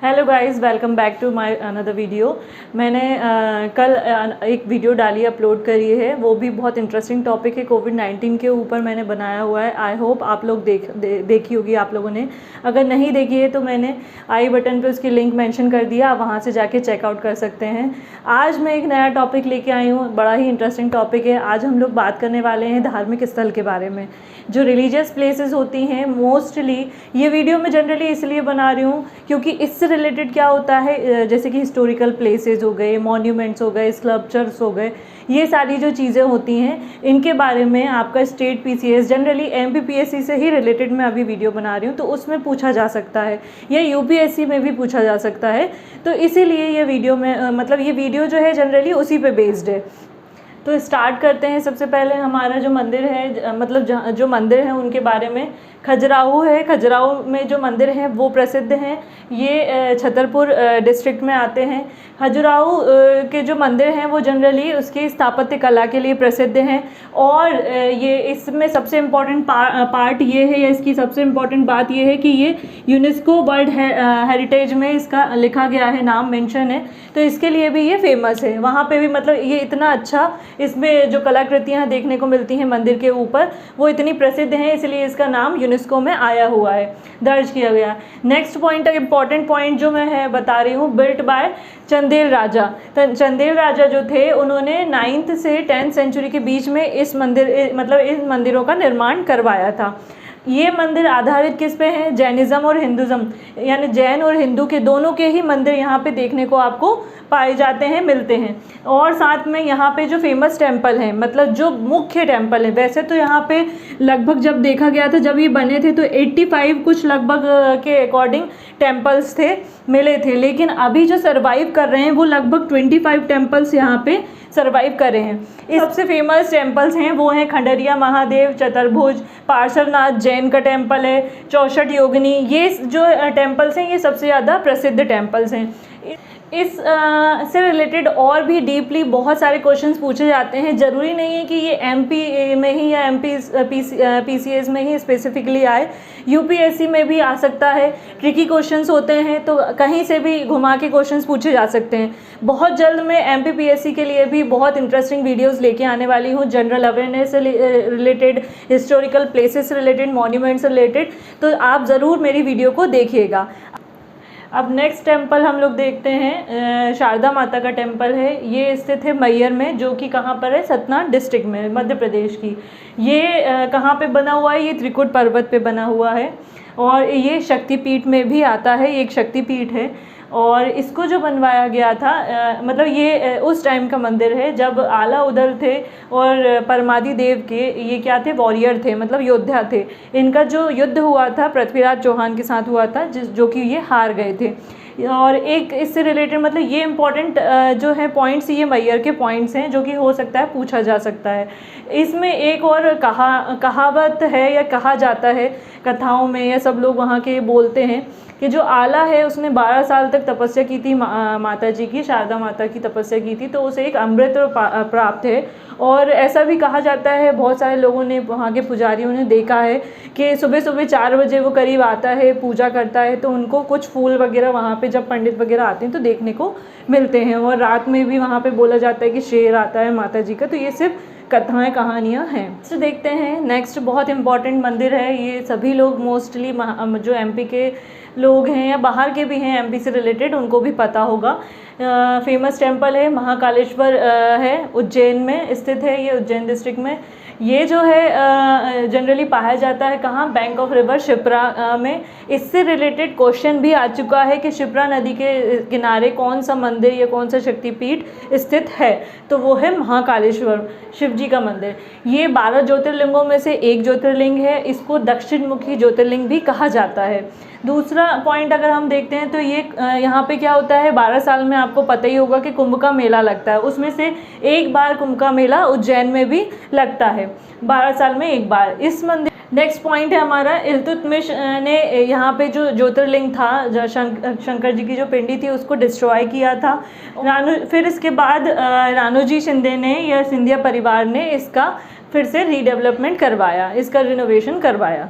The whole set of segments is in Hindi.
Hello guys, welcome back to my another video. मैंने कल एक वीडियो डाली, अपलोड करी है। वो भी बहुत इंटरेस्टिंग टॉपिक है, कोविड-19 के ऊपर मैंने बनाया हुआ है। आई होप आप लोग देखी होगी आप लोगों ने। अगर नहीं देखी है तो मैंने आई बटन पे उसकी लिंक मेंशन कर दिया, आप वहाँ से जाके चेकआउट कर सकते हैं। आज मैं एक नया टॉपिक लेके आई हूँ, बड़ा ही इंटरेस्टिंग टॉपिक है। आज हम लोग बात करने वाले हैं धार्मिक स्थल के बारे में, जो रिलीजियस प्लेसेस होती हैं। मोस्टली ये वीडियो मैं जनरली इसलिए बना रही हूँ क्योंकि इससे रिलेटेड क्या होता है, जैसे कि हिस्टोरिकल प्लेसेस हो गए, मॉन्यूमेंट्स हो गए, स्कल्पचर्स हो गए, ये सारी जो चीज़ें होती हैं इनके बारे में आपका स्टेट पीसीएस, जनरली एमपीपीएससी से ही रिलेटेड मैं अभी वीडियो बना रही हूँ, तो उसमें पूछा जा सकता है, या यूपीएससी में भी पूछा जा सकता है। तो इसीलिए ये वीडियो में मतलब ये वीडियो जो है जनरली उसी पे बेस्ड है। तो स्टार्ट करते हैं। सबसे पहले हमारा जो मंदिर है, मतलब जो मंदिर हैं उनके बारे में। खजुराहो है, खजुराहो में जो मंदिर हैं वो प्रसिद्ध हैं। ये छतरपुर डिस्ट्रिक्ट में आते हैं। खजुराहो के जो मंदिर हैं वो जनरली उसकी स्थापत्य कला के लिए प्रसिद्ध हैं। और ये इसमें सबसे इम्पॉर्टेंट पार्ट ये है, या इसकी सबसे इम्पॉर्टेंट बात ये है कि ये यूनेस्को वर्ल्ड हेरिटेज में इसका लिखा गया है, नाम मेंशन है, तो इसके लिए भी ये फेमस है। वहाँ पे भी मतलब ये इतना अच्छा, इसमें जो कलाकृतियाँ देखने को मिलती हैं मंदिर के ऊपर वो इतनी प्रसिद्ध हैं, इसलिए इसका नाम यूनेस्को में आया हुआ है, दर्ज किया गया। नेक्स्ट पॉइंट, इम्पॉर्टेंट पॉइंट जो मैं बता रही हूँ, बिल्ट बाय चंदेल राजा। चंदेल राजा जो थे उन्होंने 9th से 10th सेंचुरी के बीच में इस मंदिरों का निर्माण करवाया था। ये मंदिर आधारित किस पे हैं? जैनिज़्म और हिंदुज़्म, यानी जैन और हिंदू के दोनों के ही मंदिर यहाँ पे देखने को आपको पाए जाते हैं, मिलते हैं। और साथ में यहाँ पे जो फेमस टेंपल हैं, मतलब जो मुख्य टेंपल हैं, वैसे तो यहाँ पे लगभग जब देखा गया था, जब ये बने थे तो 85 कुछ लगभग के अकॉर्डिंग टेंपल्स थे, मिले थे। लेकिन अभी जो सर्वाइव कर रहे हैं वो लगभग 25 टेंपल्स यहाँ पे सर्वाइव कर रहे हैं। इस सबसे फेमस टेंपल्स हैं वो हैं खंडरिया महादेव, चतुर्भुज, पार्श्वनाथ जैन का टेंपल है, चौसठ योगिनी। ये जो टेंपल्स हैं ये सबसे ज़्यादा प्रसिद्ध टेंपल्स हैं। इस से रिलेटेड और भी डीपली बहुत सारे क्वेश्चंस पूछे जाते हैं। ज़रूरी नहीं है कि ये एमपी में ही या पीसीएस में ही स्पेसिफिकली आए, यूपीएससी में भी आ सकता है। ट्रिकी क्वेश्चंस होते हैं तो कहीं से भी घुमा के क्वेश्चंस पूछे जा सकते हैं। बहुत जल्द मैं एमपीपीएससी के लिए भी बहुत इंटरेस्टिंग वीडियोस लेके आने वाली हूँ, जनरल अवेयरनेस से रिलेटेड, हिस्टोरिकल प्लेसेस से रिलेटेड, मॉन्यूमेंट्स से रिलेटेड, तो आप ज़रूर मेरी वीडियो को देखिएगा। अब नेक्स्ट टेंपल हम लोग देखते हैं, शारदा माता का टेंपल है। ये स्थित है मैयर में, जो कि कहाँ पर है? सतना डिस्ट्रिक्ट में, मध्य प्रदेश की। ये कहाँ पे बना हुआ है? ये त्रिकुट पर्वत पे बना हुआ है, और ये शक्तिपीठ में भी आता है, ये एक शक्तिपीठ है। और इसको जो बनवाया गया था, मतलब ये उस टाइम का मंदिर है जब आला उदल थे और परमादि देव के, ये क्या थे? वॉरियर थे, मतलब योद्धा थे। इनका जो युद्ध हुआ था पृथ्वीराज चौहान के साथ हुआ था, जो कि ये हार गए थे। और एक इससे रिलेटेड, मतलब ये इम्पॉर्टेंट जो है पॉइंट्स, ये मैयर के पॉइंट्स हैं जो कि हो सकता है पूछा जा सकता है। इसमें एक और कहावत है, या कहा जाता है कथाओं में, या सब लोग वहाँ के बोलते हैं कि जो आला है उसने 12 साल तक तपस्या की थी, माता जी की, शारदा माता की तपस्या की थी, तो उसे एक अमृत प्राप्त है। और ऐसा भी कहा जाता है, बहुत सारे लोगों ने, वहाँ के पुजारियों ने देखा है कि सुबह सुबह 4 बजे वो करीब आता है, पूजा करता है, तो उनको कुछ फूल वगैरह वहाँ पे जब पंडित वगैरह आते हैं तो देखने को मिलते हैं। और रात में भी वहाँ पे बोला जाता है कि शेर आता है माता जी का। तो ये सिर्फ कथाएं, कहानियाँ हैं। तो देखते हैं नेक्स्ट, बहुत इंपॉर्टेंट मंदिर है। ये सभी लोग मोस्टली जो एमपी के लोग हैं या बाहर के भी हैं एमपी से रिलेटेड, उनको भी पता होगा। फेमस टेंपल है महाकालेश्वर, है उज्जैन में स्थित है, ये उज्जैन डिस्ट्रिक्ट में। ये जो है जनरली पाया जाता है कहाँ? बैंक ऑफ रिवर शिप्रा में। इससे रिलेटेड क्वेश्चन भी आ चुका है कि शिप्रा नदी के किनारे कौन सा मंदिर या कौन सा शक्तिपीठ स्थित है, तो वो है महाकालेश्वर, शिव जी का मंदिर। ये 12 ज्योतिर्लिंगों में से एक ज्योतिर्लिंग है। इसको दक्षिण मुखी ज्योतिर्लिंग भी कहा जाता है। दूसरा पॉइंट अगर हम देखते हैं तो ये यहाँ पे क्या होता है, 12 साल में आपको पता ही होगा कि कुंभ का मेला लगता है, उसमें से एक बार कुंभ का मेला उज्जैन में भी लगता है, 12 साल में एक बार। इस मंदिर नेक्स्ट पॉइंट है हमारा, इल्तुतमिश ने यहाँ पे जो ज्योतिर्लिंग था, जो शंकर जी की जो पिंडी थी, उसको डिस्ट्रॉय किया था। फिर इसके बाद रानोजी शिंदे ने, या सिंधिया परिवार ने इसका फिर से रीडेवलपमेंट करवाया, इसका रिनोवेशन करवाया।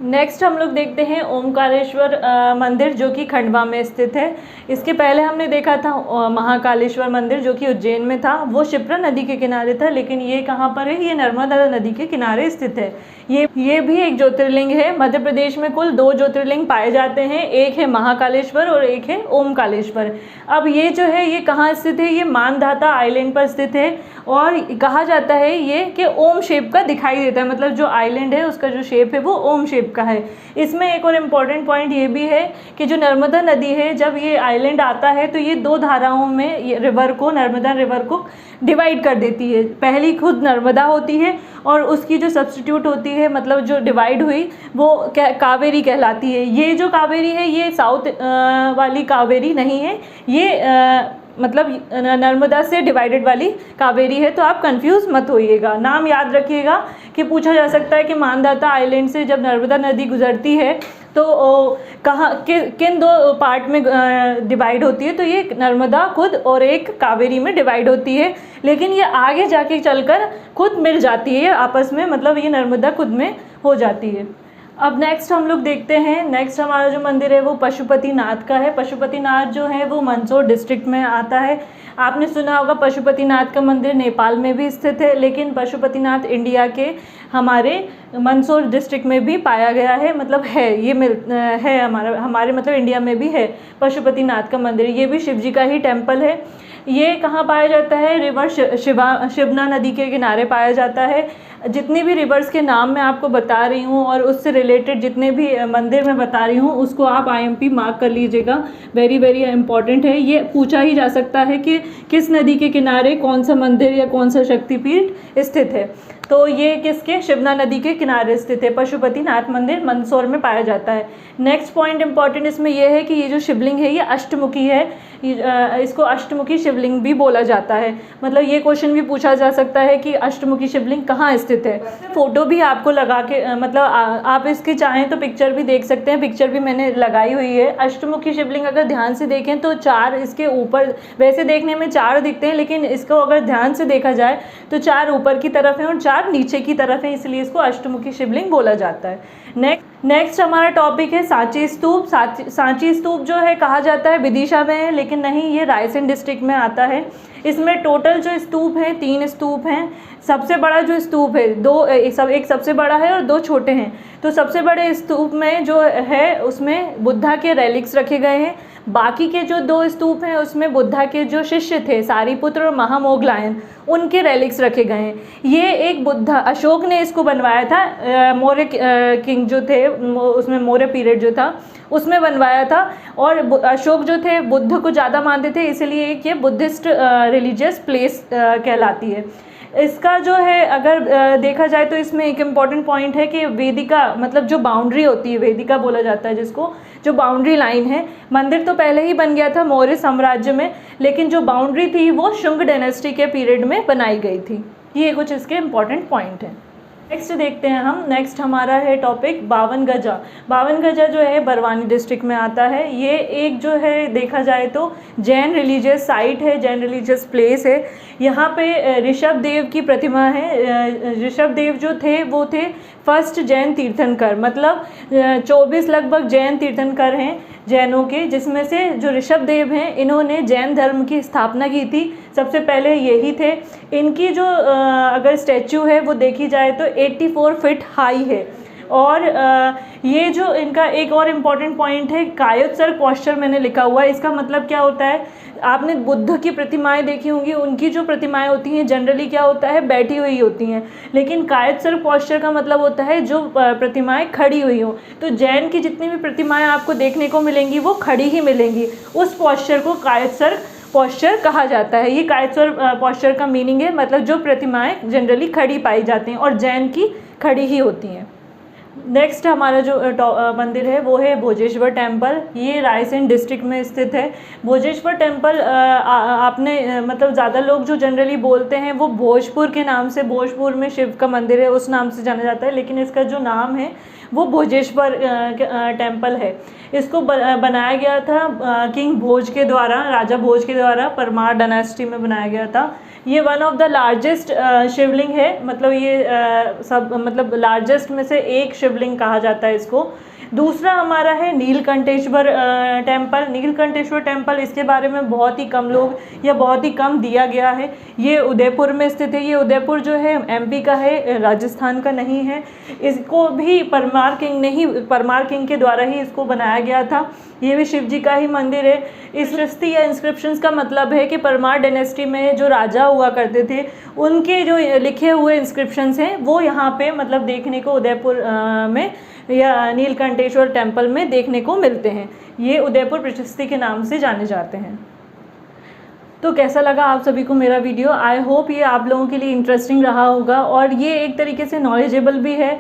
नेक्स्ट हम लोग देखते हैं ओमकारेश्वर मंदिर, जो कि खंडवा में स्थित है। इसके पहले हमने देखा था महाकालेश्वर मंदिर, जो कि उज्जैन में था। वो शिप्रा नदी के किनारे था, लेकिन ये कहाँ पर है? ये नर्मदा नदी के किनारे स्थित है। ये भी एक ज्योतिर्लिंग है। मध्य प्रदेश में कुल 2 ज्योतिर्लिंग पाए जाते हैं, एक है महाकालेश्वर और एक है ओमकालेश्वर। अब ये जो है ये कहाँ स्थित है? ये मानधाता आइलैंड पर स्थित है, और कहा जाता है ये कि ओम शेप का दिखाई देता है, मतलब जो आइलैंड है उसका जो शेप है वो ओम शेप का है। इसमें एक और इम्पॉर्टेंट पॉइंट ये भी है कि जो नर्मदा नदी है, जब ये आइलैंड आता है तो ये 2 धाराओं में ये नर्मदा रिवर को डिवाइड कर देती है। पहली खुद नर्मदा होती है, और उसकी जो सब्स्टिट्यूट होती है, मतलब जो डिवाइड हुई, वो कावेरी कहलाती है। ये जो कावेरी है ये साउथ वाली कावेरी नहीं है, ये मतलब नर्मदा से डिवाइडेड वाली कावेरी है। तो आप कंफ्यूज मत होइएगा, नाम याद रखिएगा कि पूछा जा सकता है कि मानधाता आइलैंड से जब नर्मदा नदी गुजरती है तो कहाँ किन 2 पार्ट में डिवाइड होती है? तो ये नर्मदा खुद और एक कावेरी में डिवाइड होती है, लेकिन ये आगे जाके चलकर खुद मिल जाती है आपस में, मतलब ये नर्मदा खुद में हो जाती है। अब नेक्स्ट हम लोग देखते हैं, नेक्स्ट हमारा जो मंदिर है वो पशुपतिनाथ का है। पशुपतिनाथ जो है वो मंदसौर डिस्ट्रिक्ट में आता है। आपने सुना होगा पशुपतिनाथ का मंदिर नेपाल में भी स्थित है, लेकिन पशुपतिनाथ इंडिया के हमारे मंदसौर डिस्ट्रिक्ट में भी पाया गया है, मतलब है ये है हमारे मतलब इंडिया में भी है पशुपतिनाथ का मंदिर। ये भी शिव जी का ही टेम्पल है। ये कहाँ पाया जाता है? रिवर शिवना नदी के किनारे पाया जाता है। जितनी भी रिवर्स के नाम मैं आपको बता रही हूँ और उससे रिलेटेड जितने भी मंदिर मैं बता रही हूँ, उसको आप IMP मार्क कर लीजिएगा, वेरी वेरी इंपॉर्टेंट है। ये पूछा ही जा सकता है कि किस नदी के किनारे कौन सा मंदिर या कौन सा शक्तिपीठ स्थित है। तो ये किसके? शिवना नदी के किनारे स्थित है। पशुपतिनाथ मंदिर मंदसौर में पाया जाता है। नेक्स्ट पॉइंट इंपॉर्टेंट इसमें यह है कि ये जो शिवलिंग है ये अष्टमुखी है। इसको अष्टमुखी शिवलिंग भी बोला जाता है। मतलब ये क्वेश्चन भी पूछा जा सकता है कि अष्टमुखी शिवलिंग कहाँ स्थित है। फोटो भी आपको लगा के मतलब आप इसके चाहें तो पिक्चर भी देख सकते हैं, पिक्चर भी मैंने लगाई हुई है। अष्टमुखी शिवलिंग अगर ध्यान से देखें तो 4 इसके ऊपर, वैसे देखने में 4 दिखते हैं, लेकिन इसको अगर ध्यान से देखा जाए तो 4 ऊपर की तरफ है और 4 नीचे की तरफ है, इसलिए इसको अष्टमुखी शिवलिंग बोला जाता है। नेक्स्ट हमारा टॉपिक है सांची स्तूप। सांची स्तूप जो है कहा जाता है विदिशा में है, लेकिन नहीं, ये रायसेन डिस्ट्रिक्ट में आता है। इसमें टोटल जो स्तूप हैं 3 स्तूप हैं। सबसे बड़ा जो स्तूप है एक सबसे बड़ा है और 2 छोटे हैं। तो सबसे बड़े स्तूप में जो है उसमें बुद्धा के रेलिक्स रखे गए हैं। बाकी के जो 2 स्तूप हैं उसमें बुद्धा के जो शिष्य थे सारिपुत्र और महामोगलायन, उनके रेलिक्स रखे गए हैं। ये एक बुद्धा, अशोक ने इसको बनवाया था, मौर्य किंग जो थे उसमें मौर्य पीरियड जो था उसमें बनवाया था। और अशोक जो थे बुद्ध को ज़्यादा मानते थे, इसलिए ये बुद्धिस्ट रिलीजियस प्लेस कहलाती है। इसका जो है अगर देखा जाए तो इसमें एक इम्पॉर्टेंट पॉइंट है कि वेदिका, मतलब जो बाउंड्री होती है, वेदिका बोला जाता है जिसको, जो बाउंड्री लाइन है। मंदिर तो पहले ही बन गया था मौर्य साम्राज्य में, लेकिन जो बाउंड्री थी वो शुंग डायनेस्टी के पीरियड में बनाई गई थी। ये कुछ इसके इम्पॉर्टेंट पॉइंट हैं। नेक्स्ट देखते हैं हम, नेक्स्ट हमारा है टॉपिक 52 गजा। 52 गजा जो है बरवानी डिस्ट्रिक्ट में आता है। ये एक जो है देखा जाए तो जैन रिलीजियस साइट है, जैन रिलीजियस प्लेस है। यहाँ पे ऋषभ देव की प्रतिमा है। ऋषभ देव जो थे वो थे फर्स्ट जैन तीर्थंकर, मतलब 24 लगभग जैन तीर्थंकर हैं जैनों के, जिसमें से जो ऋषभ देव हैं इन्होंने जैन धर्म की स्थापना की थी। सबसे पहले यही थे। इनकी जो अगर स्टैचू है वो देखी जाए तो 84 फीट हाई है। और ये जो इनका एक और इम्पॉर्टेंट पॉइंट है, कायोत्सर्ग पॉस्चर मैंने लिखा हुआ है। इसका मतलब क्या होता है? आपने बुद्ध की प्रतिमाएं देखी होंगी, उनकी जो प्रतिमाएं होती हैं जनरली क्या होता है, बैठी हुई होती हैं, लेकिन कायोत्सर्ग पॉस्चर का मतलब होता है जो प्रतिमाएं खड़ी हुई हों। तो जैन की जितनी भी प्रतिमाएं आपको देखने को मिलेंगी वो खड़ी ही मिलेंगी। उस पॉस्चर को कायोत्सर्ग पॉस्चर कहा जाता है। ये कायोत्सर्ग पॉस्चर का मीनिंग है, मतलब जो प्रतिमाएं जनरली खड़ी पाई जाती हैं और जैन की खड़ी ही होती हैं। नेक्स्ट हमारा जो मंदिर है वो है भोजेश्वर टेम्पल। ये रायसेन डिस्ट्रिक्ट में स्थित है। भोजेश्वर टेम्पल आपने मतलब ज़्यादा लोग जो जनरली बोलते हैं वो भोजपुर के नाम से, भोजपुर में शिव का मंदिर है उस नाम से जाना जाता है, लेकिन इसका जो नाम है वो भोजेश्वर टेम्पल है। इसको बनाया गया था किंग भोज के द्वारा, राजा भोज के द्वारा, परमार डायनेस्टी में बनाया गया था। ये वन ऑफ द लार्जेस्ट शिवलिंग है, मतलब ये सब मतलब लार्जेस्ट में से एक शिवलिंग कहा जाता है इसको। दूसरा हमारा है नीलकंठेश्वर टेम्पल। नीलकंठेश्वर टेम्पल, इसके बारे में बहुत ही कम लोग या बहुत ही कम दिया गया है। ये उदयपुर में स्थित है। ये उदयपुर जो है एमपी का है, राजस्थान का नहीं है। इसको भी परमार किंग के द्वारा ही इसको बनाया गया था। ये भी शिव जी का ही मंदिर है। इस प्रशस्ति या इंस्क्रिप्शंस का मतलब है कि परमार डायनेस्टी में जो राजा हुआ करते थे उनके जो लिखे हुए इंस्क्रिप्शंस हैं वो यहाँ पे मतलब देखने को उदयपुर में या नीलकंठेश्वर टेम्पल में देखने को मिलते हैं। ये उदयपुर प्रशस्ति के नाम से जाने जाते हैं। तो कैसा लगा आप सभी को मेरा वीडियो? आई होप ये आप लोगों के लिए इंटरेस्टिंग रहा होगा और ये एक तरीके से नॉलेजेबल भी है।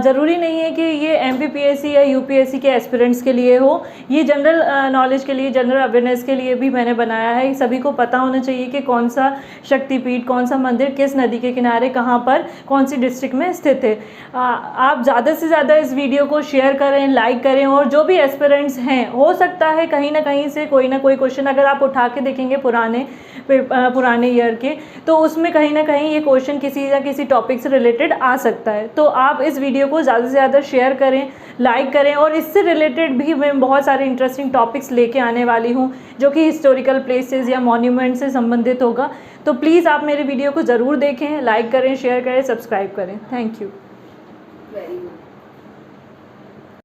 ज़रूरी नहीं है कि ये MPPSC या UPSC के एस्पिरेंट्स के लिए हो। ये जनरल नॉलेज के लिए, जनरल अवेयरनेस के लिए भी मैंने बनाया है। सभी को पता होना चाहिए कि कौन सा शक्तिपीठ, कौन सा मंदिर किस नदी के किनारे कहाँ पर कौन सी डिस्ट्रिक्ट में स्थित है। आप ज़्यादा से ज़्यादा इस वीडियो को शेयर करें, लाइक करें और जो भी एस्पिरेंट्स हैं, हो सकता है कहीं ना कहीं से कोई ना कोई क्वेश्चन अगर आप उठा के देखेंगे पुराने ईयर के, तो उसमें कहीं ना कहीं ये क्वेश्चन किसी या किसी टॉपिक से रिलेटेड आ सकता है। तो आप इस वीडियो को ज़्यादा से ज़्यादा शेयर करें, लाइक करें और इससे रिलेटेड भी मैं बहुत सारे इंटरेस्टिंग टॉपिक्स लेके आने वाली हूँ जो कि हिस्टोरिकल प्लेसेस या मॉन्यूमेंट से संबंधित होगा। तो प्लीज़ आप मेरे वीडियो को ज़रूर देखें, लाइक करें, शेयर करें, सब्सक्राइब करें। Thank you. Very good.